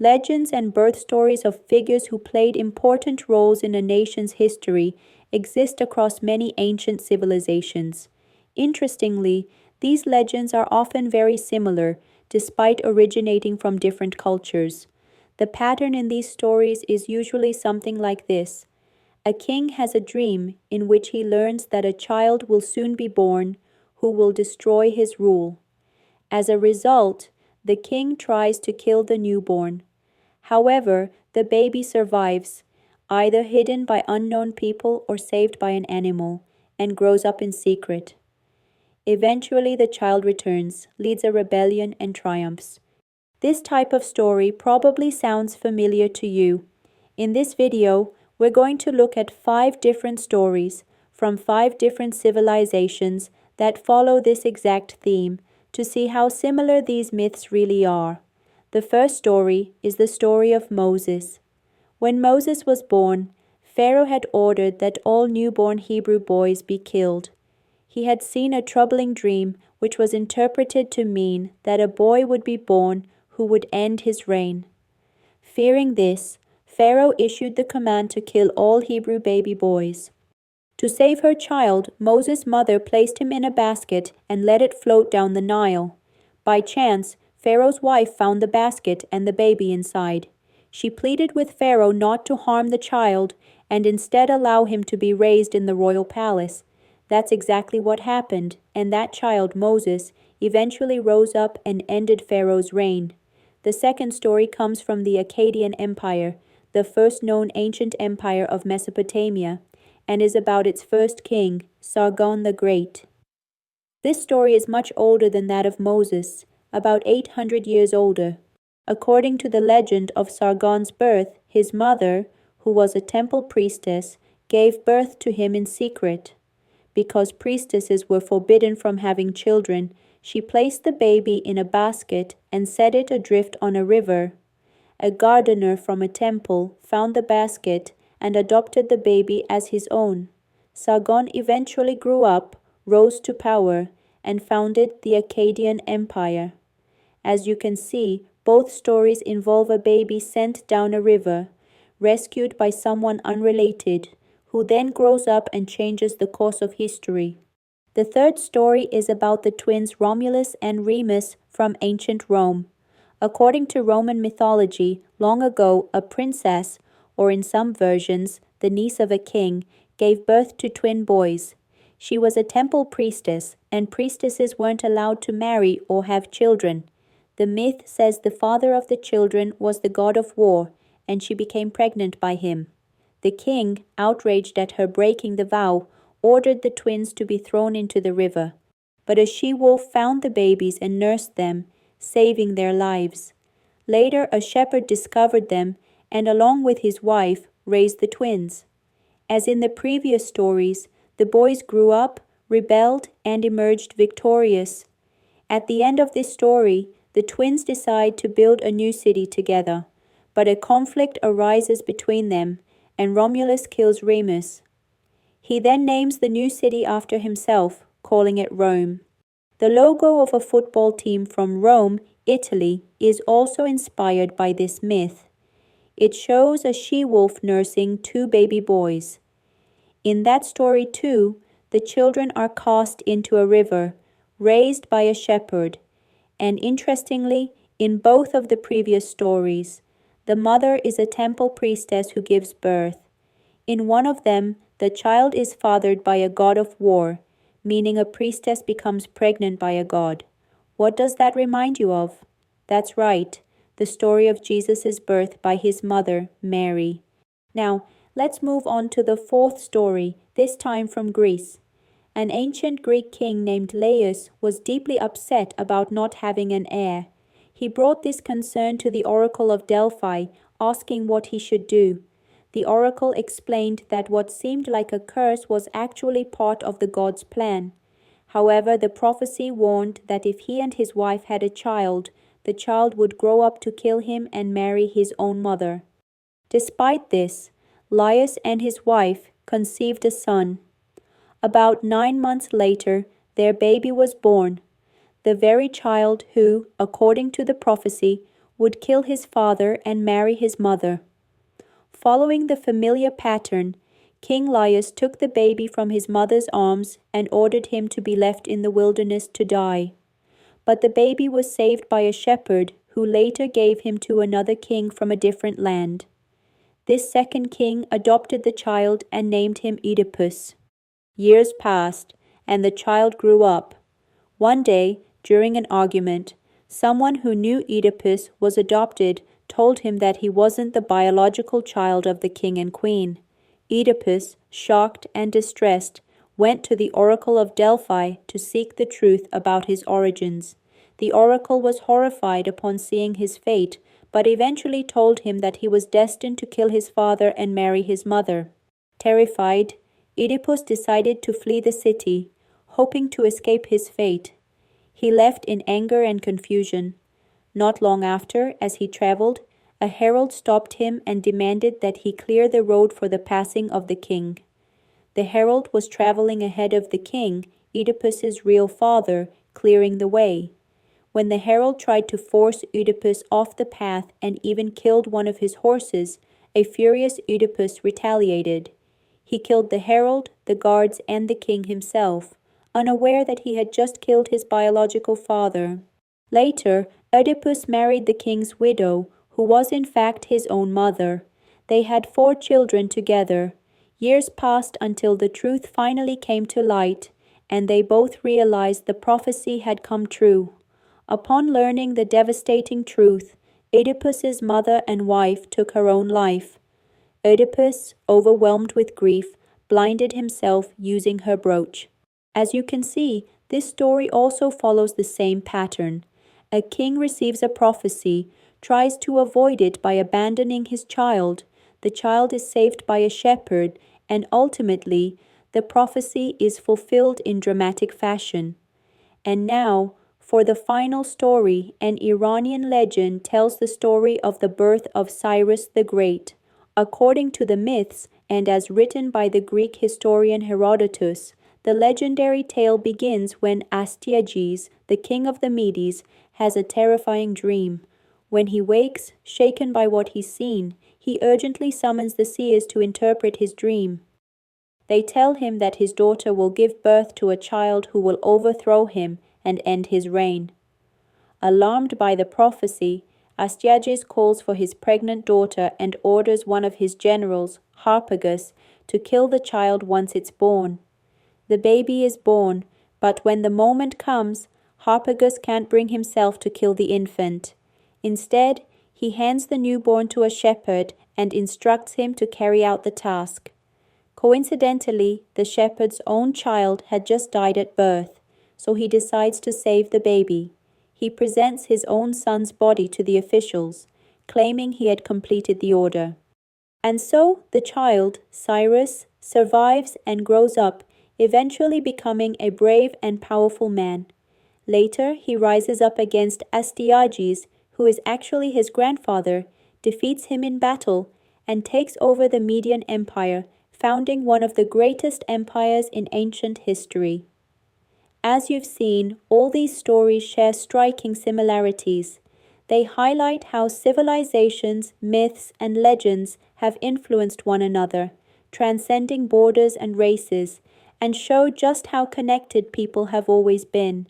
Legends and birth stories of figures who played important roles in a nation's history exist across many ancient civilizations. Interestingly, these legends are often very similar, despite originating from different cultures. The pattern in these stories is usually something like this. A king has a dream in which he learns that a child will soon be born who will destroy his rule. As a result, the king tries to kill the newborn. However, the baby survives, either hidden by unknown people or saved by an animal, and grows up in secret. Eventually, the child returns, leads a rebellion, and triumphs. This type of story probably sounds familiar to you. In this video, we're going to look at 5 different stories from 5 different civilizations that follow this exact theme to see how similar these myths really are. The first story is the story of Moses. When Moses was born, Pharaoh had ordered that all newborn Hebrew boys be killed. He had seen a troubling dream which was interpreted to mean that a boy would be born who would end his reign. Fearing this, Pharaoh issued the command to kill all Hebrew baby boys. To save her child, Moses' mother placed him in a basket and let it float down the Nile. By chance, Pharaoh's wife found the basket and the baby inside. She pleaded with Pharaoh not to harm the child and instead allow him to be raised in the royal palace. That's exactly what happened, and that child, Moses, eventually rose up and ended Pharaoh's reign. The second story comes from the Akkadian Empire, the first known ancient empire of Mesopotamia, and is about its first king, Sargon the Great. This story is much older than that of Moses, about 800 years older. According to the legend of Sargon's birth, his mother, who was a temple priestess, gave birth to him in secret. Because priestesses were forbidden from having children, she placed the baby in a basket and set it adrift on a river. A gardener from a temple found the basket and adopted the baby as his own. Sargon eventually grew up, rose to power, and founded the Akkadian Empire. As you can see, both stories involve a baby sent down a river, rescued by someone unrelated, who then grows up and changes the course of history. The third story is about the twins Romulus and Remus from ancient Rome. According to Roman mythology, long ago a princess, or in some versions, the niece of a king, gave birth to twin boys. She was a temple priestess, and priestesses weren't allowed to marry or have children. The myth says the father of the children was the god of war, and she became pregnant by him. The king, outraged at her breaking the vow, ordered the twins to be thrown into the river. But a she-wolf found the babies and nursed them, saving their lives. Later, a shepherd discovered them and, along with his wife, raised the twins. As in the previous stories, the boys grew up, rebelled, and emerged victorious. At the end of this story, the twins decide to build a new city together, but a conflict arises between them, and Romulus kills Remus. He then names the new city after himself, calling it Rome. The logo of a football team from Rome, Italy, is also inspired by this myth. It shows a she-wolf nursing 2 baby boys. In that story too, the children are cast into a river, raised by a shepherd. And interestingly, in both of the previous stories, the mother is a temple priestess who gives birth. In one of them, the child is fathered by a god of war, meaning a priestess becomes pregnant by a god. What does that remind you of? That's right, the story of Jesus' birth by his mother, Mary. Now, let's move on to the fourth story, this time from Greece. An ancient Greek king named Laius was deeply upset about not having an heir. He brought this concern to the oracle of Delphi, asking what he should do. The oracle explained that what seemed like a curse was actually part of the god's plan. However, the prophecy warned that if he and his wife had a child, the child would grow up to kill him and marry his own mother. Despite this, Laius and his wife conceived a son. About 9 months later, their baby was born, the very child who, according to the prophecy, would kill his father and marry his mother. Following the familiar pattern, King Laius took the baby from his mother's arms and ordered him to be left in the wilderness to die. But the baby was saved by a shepherd who later gave him to another king from a different land. This second king adopted the child and named him Oedipus. Years passed, and the child grew up. One day, during an argument, someone who knew Oedipus was adopted told him that he wasn't the biological child of the king and queen. Oedipus, shocked and distressed, went to the oracle of Delphi to seek the truth about his origins. The oracle was horrified upon seeing his fate, but eventually told him that he was destined to kill his father and marry his mother. Terrified, Oedipus decided to flee the city, hoping to escape his fate. He left in anger and confusion. Not long after, as he traveled, a herald stopped him and demanded that he clear the road for the passing of the king. The herald was traveling ahead of the king, Oedipus's real father, clearing the way. When the herald tried to force Oedipus off the path and even killed one of his horses, a furious Oedipus retaliated. He killed the herald, the guards, and the king himself, unaware that he had just killed his biological father. Later, Oedipus married the king's widow, who was in fact his own mother. They had 4 children together. Years passed until the truth finally came to light, and they both realized the prophecy had come true. Upon learning the devastating truth, Oedipus's mother and wife took her own life. Oedipus, overwhelmed with grief, blinded himself using her brooch. As you can see, this story also follows the same pattern. A king receives a prophecy, tries to avoid it by abandoning his child. The child is saved by a shepherd, and ultimately, the prophecy is fulfilled in dramatic fashion. And now, for the final story, an Iranian legend tells the story of the birth of Cyrus the Great. According to the myths, and as written by the Greek historian Herodotus, the legendary tale begins when Astyages, the king of the Medes, has a terrifying dream. When he wakes, shaken by what he's seen, he urgently summons the seers to interpret his dream. They tell him that his daughter will give birth to a child who will overthrow him and end his reign. Alarmed by the prophecy, Astyages calls for his pregnant daughter and orders one of his generals, Harpagus, to kill the child once it's born. The baby is born, but when the moment comes, Harpagus can't bring himself to kill the infant. Instead, he hands the newborn to a shepherd and instructs him to carry out the task. Coincidentally, the shepherd's own child had just died at birth, so he decides to save the baby. He presents his own son's body to the officials, claiming he had completed the order. And so the child, Cyrus, survives and grows up, eventually becoming a brave and powerful man. Later, he rises up against Astyages, who is actually his grandfather, defeats him in battle, and takes over the Median Empire, founding one of the greatest empires in ancient history. As you've seen, all these stories share striking similarities. They highlight how civilizations, myths, and legends have influenced one another, transcending borders and races, and show just how connected people have always been.